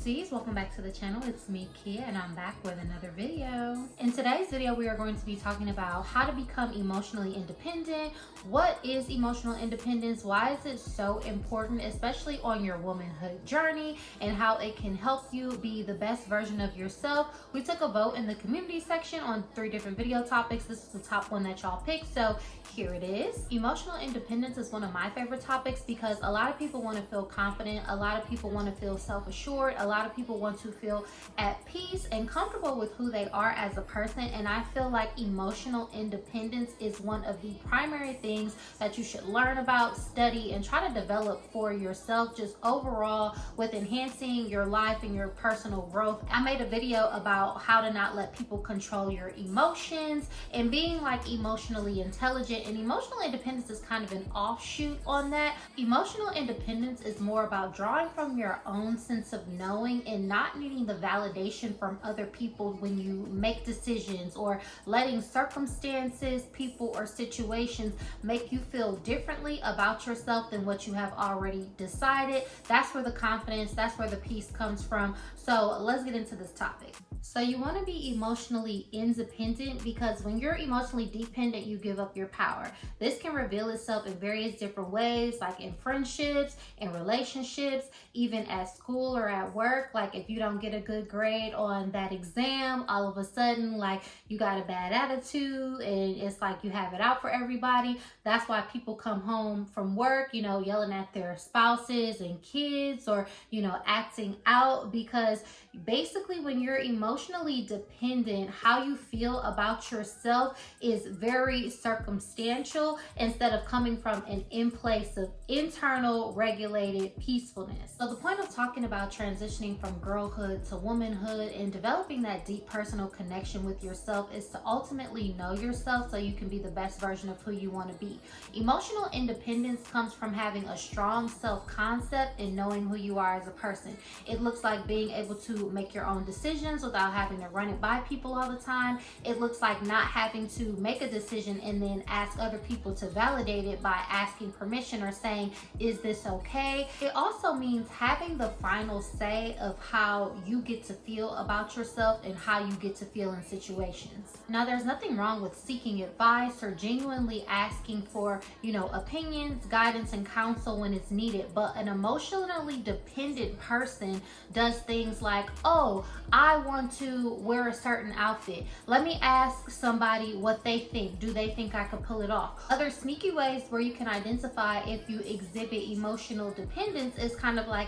besties, welcome back to the channel. It's me, Kiya, and I'm back with another video. In today's video, we are going to be talking about how to become emotionally independent. What is emotional independence? Why is it so important, especially on your womanhood journey, and how it can help you be the best version of yourself. We took a vote in the community section on 3 different video topics. This is the top one that y'all picked, so here it is. Emotional independence is one of my favorite topics because a lot of people want to feel confident, a lot of people want to feel self-assured, a lot of people want to feel at peace and comfortable with who they are as a person, and I feel like emotional independence is one of the primary things that you should learn about, study, and try to develop for yourself, just overall with enhancing your life and your personal growth. I made a video about how to not let people control your emotions and being like emotionally intelligent, and emotional independence is kind of an offshoot on that. Emotional independence is more about drawing from your own sense of knowing and not needing the validation from other people when you make decisions, or letting circumstances, people, or situations make you feel differently about yourself than what you have already decided. That's where the confidence, that's where the peace comes from. So let's get into this topic. So you want to be emotionally independent because when you're emotionally dependent, you give up your power. This can reveal itself in various different ways, like in friendships, in relationships, even at school or at work. Like if you don't get a good grade on that exam, all of a sudden, like you got a bad attitude and it's like you have it out for everybody. That's why people come home from work, yelling at their spouses and kids, or, acting out, because basically when you're emotionally dependent, how you feel about yourself is very circumstantial instead of coming from an in place of internal regulated peacefulness. So the point of talking about transitioning from girlhood to womanhood and developing that deep personal connection with yourself is to ultimately know yourself so you can be the best version of who you want to be. Emotional independence comes from having a strong self-concept and knowing who you are as a person. It looks like being able to make your own decisions without having to run it by people all the time. It looks like not having to make a decision and then ask other people to validate it by asking permission or saying, is this okay? It also means having the final say of how you get to feel about yourself and how you get to feel in situations. Now, there's nothing wrong with seeking advice or genuinely asking for, opinions, guidance, and counsel when it's needed, but an emotionally dependent person does things like, oh, I want to wear a certain outfit. Let me ask somebody what they think. Do they think I could pull it off? Other sneaky ways where you can identify if you exhibit emotional dependence is kind of like,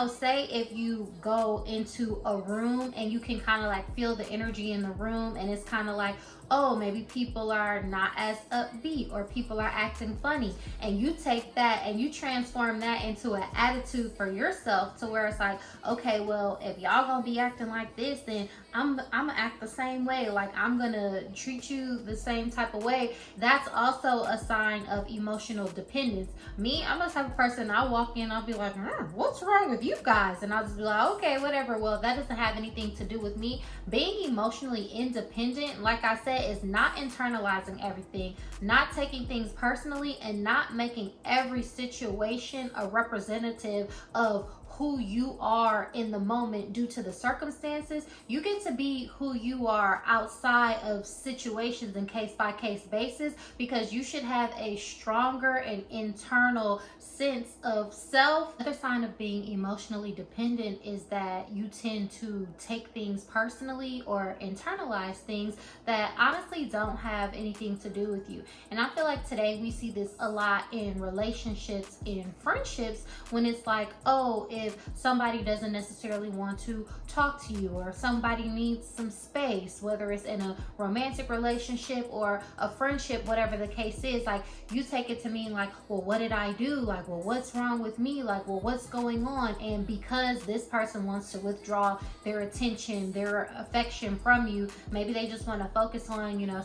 say if you go into a room and you can kind of like feel the energy in the room, and it's kind of like, oh, maybe people are not as upbeat or people are acting funny, and you take that and you transform that into an attitude for yourself to where it's like, okay, well, if y'all gonna be acting like this, then I'm gonna act the same way. Like I'm gonna treat you the same type of way. That's also a sign of emotional dependence. Me, I'm the type of person, I'll walk in, I'll be like, what's wrong with you guys? And I'll just be like, okay, whatever. Well, that doesn't have anything to do with me. Being emotionally independent, like I said, is not internalizing everything, not taking things personally, and not making every situation a representative of who you are in the moment due to the circumstances. You get to be who you are outside of situations and case-by-case basis, because you should have a stronger and internal sense of self. Another sign of being emotionally dependent is that you tend to take things personally or internalize things that honestly don't have anything to do with you. And I feel like today we see this a lot in relationships, in friendships, when it's like, oh, if somebody doesn't necessarily want to talk to you, or somebody needs some space, whether it's in a romantic relationship or a friendship, whatever the case is, like you take it to mean like, well, what did I do? Like, well, what's wrong with me? Like, well, what's going on? And because this person wants to withdraw their attention, their affection from you, maybe they just want to focus on,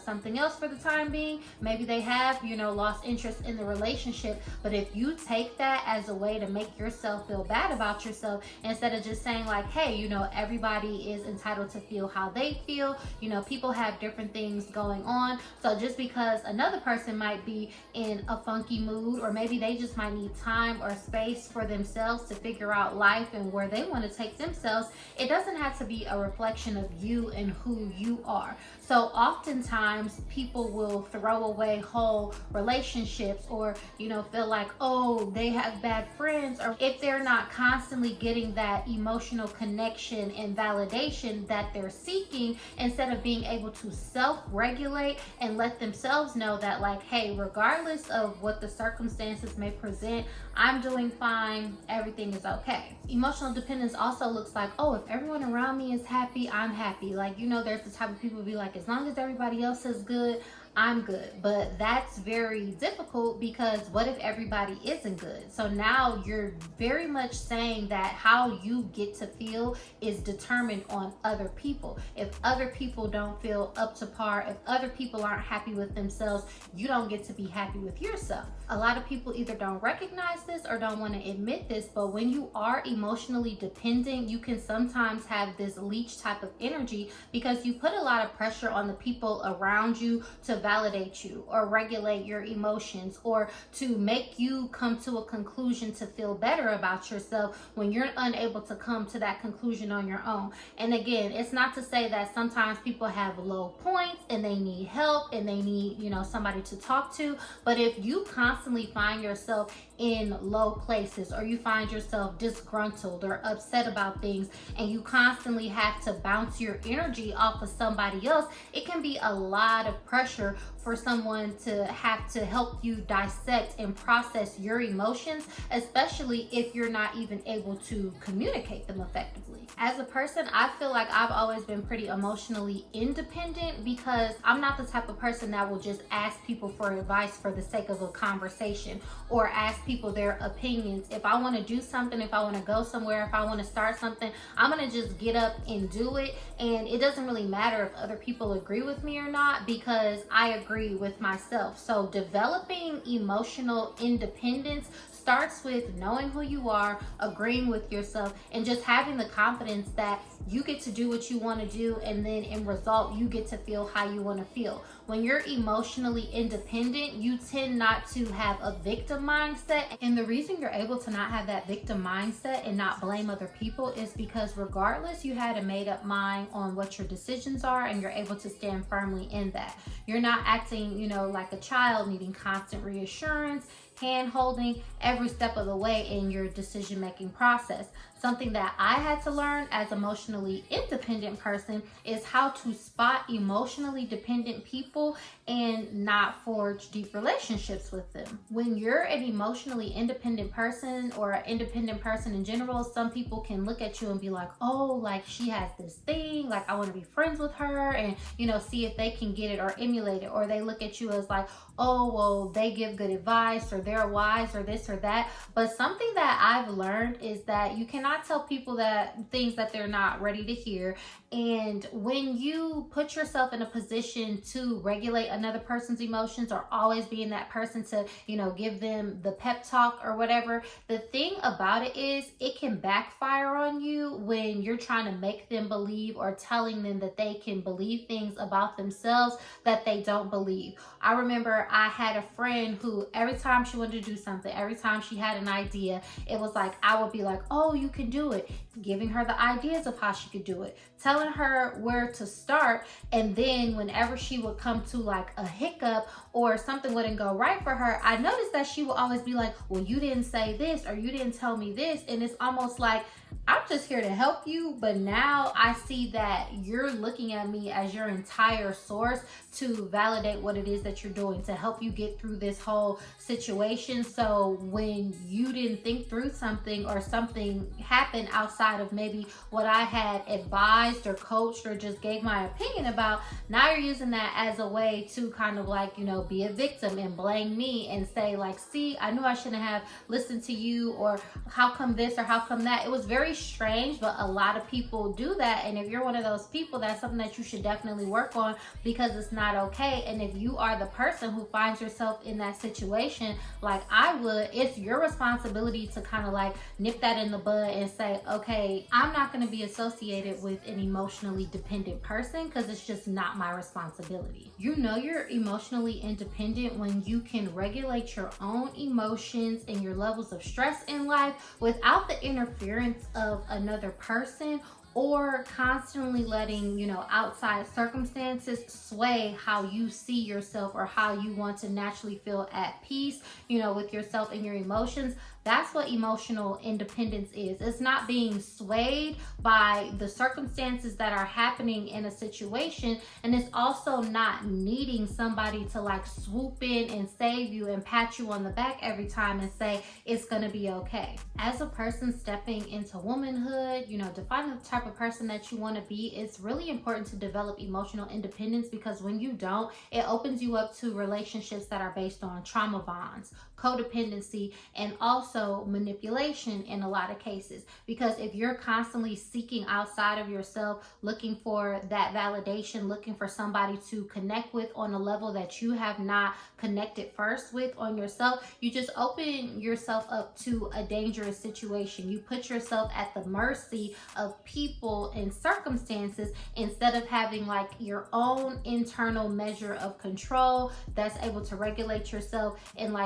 something else for the time being. Maybe they have, lost interest in the relationship. But if you take that as a way to make yourself feel bad about about yourself, instead of just saying like, hey, you know, everybody is entitled to feel how they feel. You know, people have different things going on. So just because another person might be in a funky mood, or maybe they just might need time or space for themselves to figure out life and where they want to take themselves, it doesn't have to be a reflection of you and who you are. So oftentimes people will throw away whole relationships, or, you know, feel like, oh, they have bad friends, or if they're not constantly getting that emotional connection and validation that they're seeking, instead of being able to self-regulate and let themselves know that, like, hey, regardless of what the circumstances may present, I'm doing fine, everything is okay. Emotional dependence also looks like, oh, if everyone around me is happy, I'm happy. Like, you know, there's the type of people who be like, as long as everybody else is good, I'm good. But that's very difficult, because what if everybody isn't good? So now you're very much saying that how you get to feel is determined on other people. If other people don't feel up to par, if other people aren't happy with themselves, you don't get to be happy with yourself. A lot of people either don't recognize this or don't want to admit this, but when you are emotionally dependent, you can sometimes have this leech type of energy, because you put a lot of pressure on the people around you to validate you or regulate your emotions, or to make you come to a conclusion to feel better about yourself when you're unable to come to that conclusion on your own. And again, it's not to say that sometimes people have low points and they need help and they need, you know, somebody to talk to, but if you constantly find yourself in low places, or you find yourself disgruntled or upset about things, and you constantly have to bounce your energy off of somebody else, it can be a lot of pressure for someone to have to help you dissect and process your emotions, especially if you're not even able to communicate them effectively. As a person, I feel like I've always been pretty emotionally independent, because I'm not the type of person that will just ask people for advice for the sake of a conversation, or ask people their opinions. If I want to do something, if I want to go somewhere, if I want to start something, I'm going to just get up and do it. And it doesn't really matter if other people agree with me or not, because I agree with myself. So developing emotional independence starts with knowing who you are, agreeing with yourself, and just having the confidence that you get to do what you want to do, and then in result you get to feel how you want to feel. When you're emotionally independent, you tend not to have a victim mindset, and the reason you're able to not have that victim mindset and not blame other people is because regardless, you had a made up mind on what your decisions are, and you're able to stand firmly in that. You're not acting, you know, like a child needing constant reassurance, hand holding every step of the way in your decision making process. Something that I had to learn as an emotionally independent person is how to spot emotionally dependent people and not forge deep relationships with them. When you're an emotionally independent person, or an independent person in general, some people can look at you and be like, oh, like she has this thing, like I want to be friends with her, and, you know, see if they can get it or emulate it. Or they look at you as like, oh, well, they give good advice, or they're wise, or this or that. But something that I've learned is that you cannot tell people that things that they're not ready to hear. And when you put yourself in a position to regulate another person's emotions, or always being that person to, you know, give them the pep talk or whatever, the thing about it is it can backfire on you when you're trying to make them believe, or telling them that they can believe things about themselves that they don't believe. I remember I had a friend who every time she wanted to do something, every time she had an idea, it was like I would be like, oh, you can do it, giving her the ideas of how she could do it, telling her where to start. And then whenever she would come to like a hiccup, or something wouldn't go right for her, I noticed that she would always be like, well, you didn't say this, or you didn't tell me this. And it's almost like, I'm just here to help you, but now I see that you're looking at me as your entire source to validate what it is that you're doing, to help you get through this whole situation. So when you didn't think through something, or something happened outside of maybe what I had advised or coached or just gave my opinion about, now you're using that as a way to kind of like, you know, be a victim and blame me and say like, see, I knew I shouldn't have listened to you, or how come this or how come that. It was very strange, but a lot of people do that. And if you're one of those people, that's something that you should definitely work on, because it's not okay. And if you are the person who finds yourself in that situation, like I would, it's your responsibility to kind of like nip that in the bud and say, okay, I'm not going to be associated with an emotionally dependent person because it's just not my responsibility. You know you're emotionally independent when you can regulate your own emotions and your levels of stress in life without the interference of another person, or constantly letting, outside circumstances sway how you see yourself or how you want to naturally feel at peace, with yourself and your emotions. That's what emotional independence is. It's not being swayed by the circumstances that are happening in a situation. And it's also not needing somebody to like swoop in and save you and pat you on the back every time and say it's going to be okay. As a person stepping into womanhood, defining the type of person that you want to be, it's really important to develop emotional independence, because when you don't, it opens you up to relationships that are based on trauma bonds, codependency, and also manipulation in a lot of cases. Because if you're constantly seeking outside of yourself, looking for that validation, looking for somebody to connect with on a level that you have not connected first with on yourself, you just open yourself up to a dangerous situation. You put yourself at the mercy of people and circumstances instead of having like your own internal measure of control that's able to regulate yourself and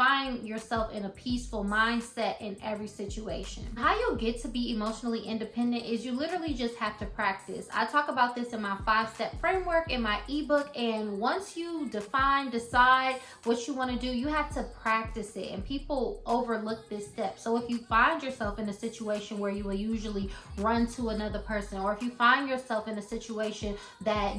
find yourself in a peaceful mindset in every situation. How you'll get to be emotionally independent is you literally just have to practice. I talk about this in my 5-step framework in my ebook, and once you decide what you want to do, you have to practice it, and people overlook this step. So if you find yourself in a situation where you will usually run to another person, or if you find yourself in a situation that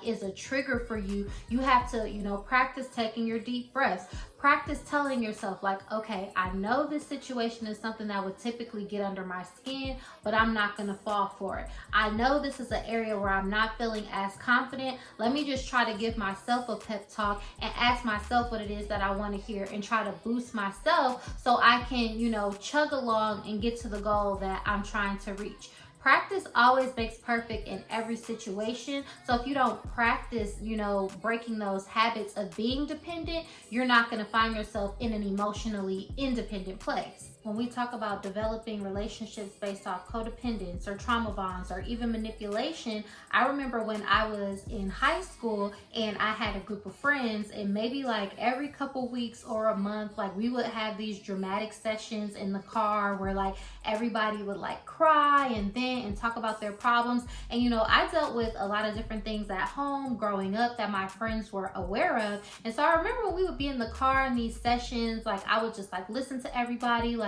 is a trigger for you, you have to practice taking your deep breaths. Practice telling yourself okay, I know this situation is something that would typically get under my skin, but I'm not going to fall for it. I know this is an area where I'm not feeling as confident. Let me just try to give myself a pep talk and ask myself what it is that I want to hear and try to boost myself so I can, chug along and get to the goal that I'm trying to reach. Practice always makes perfect in every situation. So if you don't practice, breaking those habits of being dependent, you're not going to find yourself in an emotionally independent place. When we talk about developing relationships based off codependence or trauma bonds or even manipulation, I remember when I was in high school and I had a group of friends, and maybe every couple weeks or a month, we would have these dramatic sessions in the car where everybody would cry and talk about their problems. And I dealt with a lot of different things at home growing up that my friends were aware of. And so I remember when we would be in the car in these sessions, I would just listen to everybody,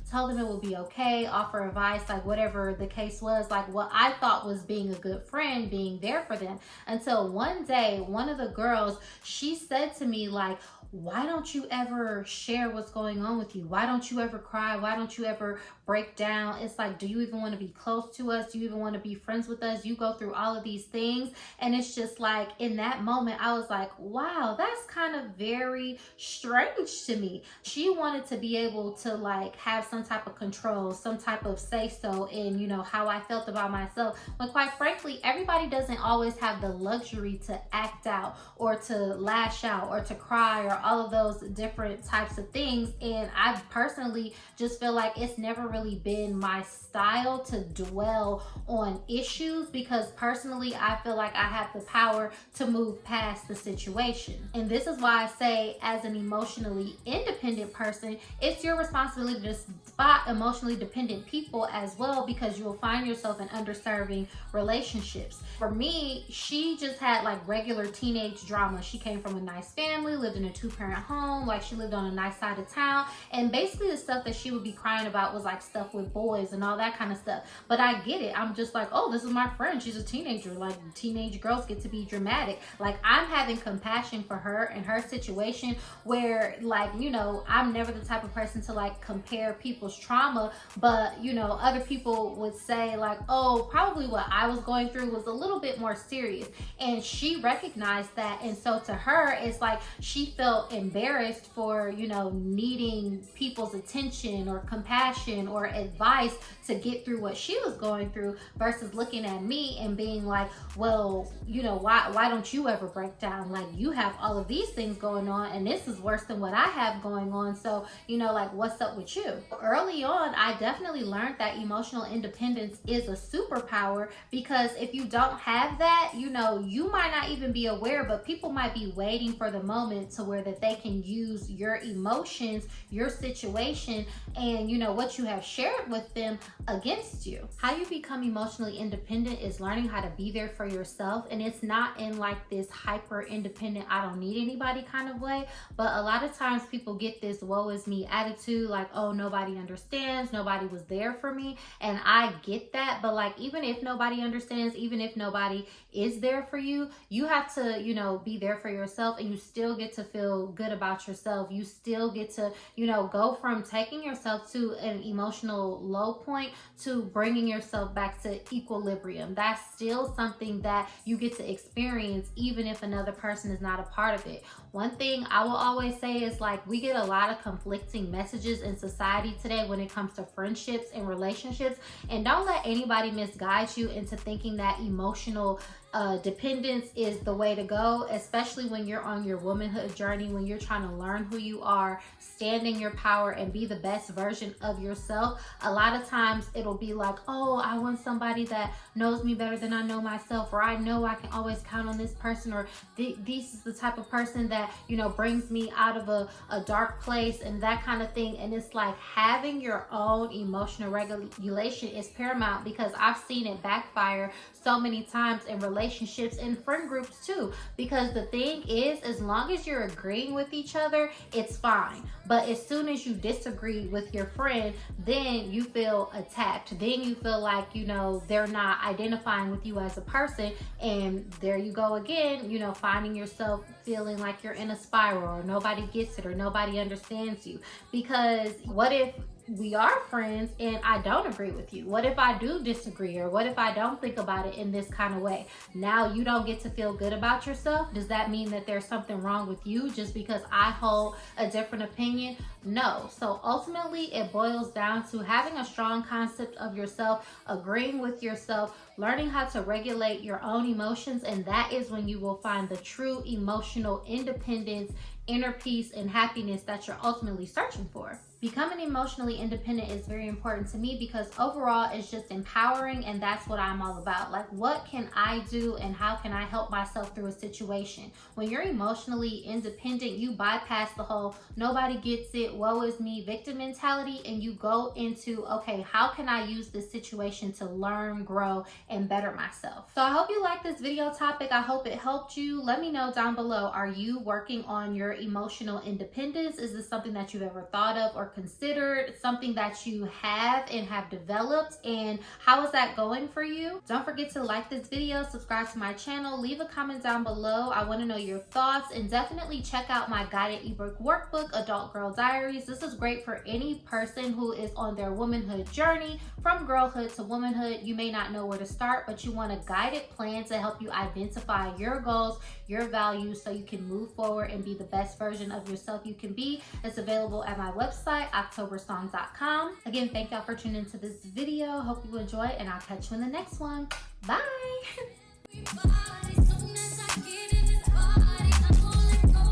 tell them it will be okay, offer advice, whatever the case was, what I thought was being a good friend, being there for them. Until one day, one of the girls, she said to me why don't you ever share what's going on with you? Why don't you ever cry? Why don't you ever break down? It's do you even want to be close to us? Do you even want to be friends with us? You go through all of these things. And it's just in that moment, I was wow, that's kind of very strange to me. She wanted to be able to have some type of control, some type of say so in, how I felt about myself. But quite frankly, everybody doesn't always have the luxury to act out or to lash out or to cry or all of those different types of things. And I personally just feel it's never really been my style to dwell on issues, because personally I feel I have the power to move past the situation. And this is why I say, as an emotionally independent person, it's your responsibility to spot emotionally dependent people as well, because you will find yourself in underserving relationships. For me, she just had regular teenage drama. She came from a nice family, lived in a 2-parent home, she lived on a nice side of town, and basically the stuff that she would be crying about was stuff with boys and all that kind of stuff. But I get it. I'm just oh, this is my friend, she's a teenager. Teenage girls get to be dramatic. I'm having compassion for her and her situation, where I'm never the type of person to compare people's trauma, but other people would say oh, probably what I was going through was a little bit more serious. And she recognized that, and so to her it's she felt felt embarrassed for, you know, needing people's attention or compassion or advice to get through what she was going through, versus looking at me and being like, well, you know, why don't you ever break down? Like, you have all of these things going on and this is worse than what I have going on. So, you know, like, what's up with you? Early on, I definitely learned that emotional independence is a superpower, because if you don't have that, you know, you might not even be aware, but people might be waiting for the moment to where that they can use your emotions, your situation, and, you know, what you have shared with them against you. How you become emotionally independent is learning how to be there for yourself. And it's not in like this hyper independent, I don't need anybody kind of way, but a lot of times people get this woe is me attitude, like, oh, nobody understands, nobody was there for me. And I get that, but like, even if nobody understands, even if nobody is there for you, you have to, you know, be there for yourself, and you still get to feel good about yourself. You still get to, you know, go from taking yourself to an emotional low point to bringing yourself back to equilibrium. That's still something that you get to experience even if another person is not a part of it. One thing I will always say is, like, we get a lot of conflicting messages in society today when it comes to friendships and relationships, and don't let anybody misguide you into thinking that emotional dependence is the way to go, especially when you're on your womanhood journey, when you're trying to learn who you are, stand in your power, and be the best version of yourself. A lot of times it'll be like, oh, I want somebody that knows me better than I know myself, or I know I can always count on this person, or this is the type of person that, you know, brings me out of a dark place, and that kind of thing. And it's like, having your own emotional regulation is paramount, because I've seen it backfire so many times in relationships and friend groups too. Because the thing is, as long as you're agreeing with each other, it's fine. But as soon as you disagree with your friend, then you feel attacked. Then you feel like, you know, they're not identifying with you as a person. And there you go again, you know, finding yourself feeling like you're in a spiral, or nobody gets it, or nobody understands you. Because what if we are friends and I don't agree with you? What if I do disagree? Or what if I don't think about it in this kind of way? Now you don't get to feel good about yourself. Does that mean that there's something wrong with you just because I hold a different opinion? No. So ultimately it boils down to having a strong concept of yourself, agreeing with yourself, learning how to regulate your own emotions, and that is when you will find the true emotional independence, inner peace, and happiness that you're ultimately searching for. Becoming emotionally independent is very important to me, because overall it's just empowering, and that's what I'm all about. Like, what can I do and how can I help myself through a situation? When you're emotionally independent, you bypass the whole nobody gets it, woe is me, victim mentality, and you go into, okay, how can I use this situation to learn, grow, and better myself? So I hope you like this video topic. I hope it helped you. Let me know down below, are you working on your emotional independence? Is this something that you've ever thought of or considered, something that you have and have developed, and how is that going for you? Don't forget to like this video, subscribe to my channel, leave a comment down below. I want to know your thoughts, and definitely check out my guided ebook workbook, Adult Girl Diaries. This is great for any person who is on their womanhood journey, from girlhood to womanhood. You may not know where to start, but you want a guided plan to help you identify your goals, your values, so you can move forward and be the best version of yourself you can be. It's available at my website, octobersong.com. Again, thank y'all for tuning into this video. Hope you enjoy, and I'll catch you in the next one. Bye.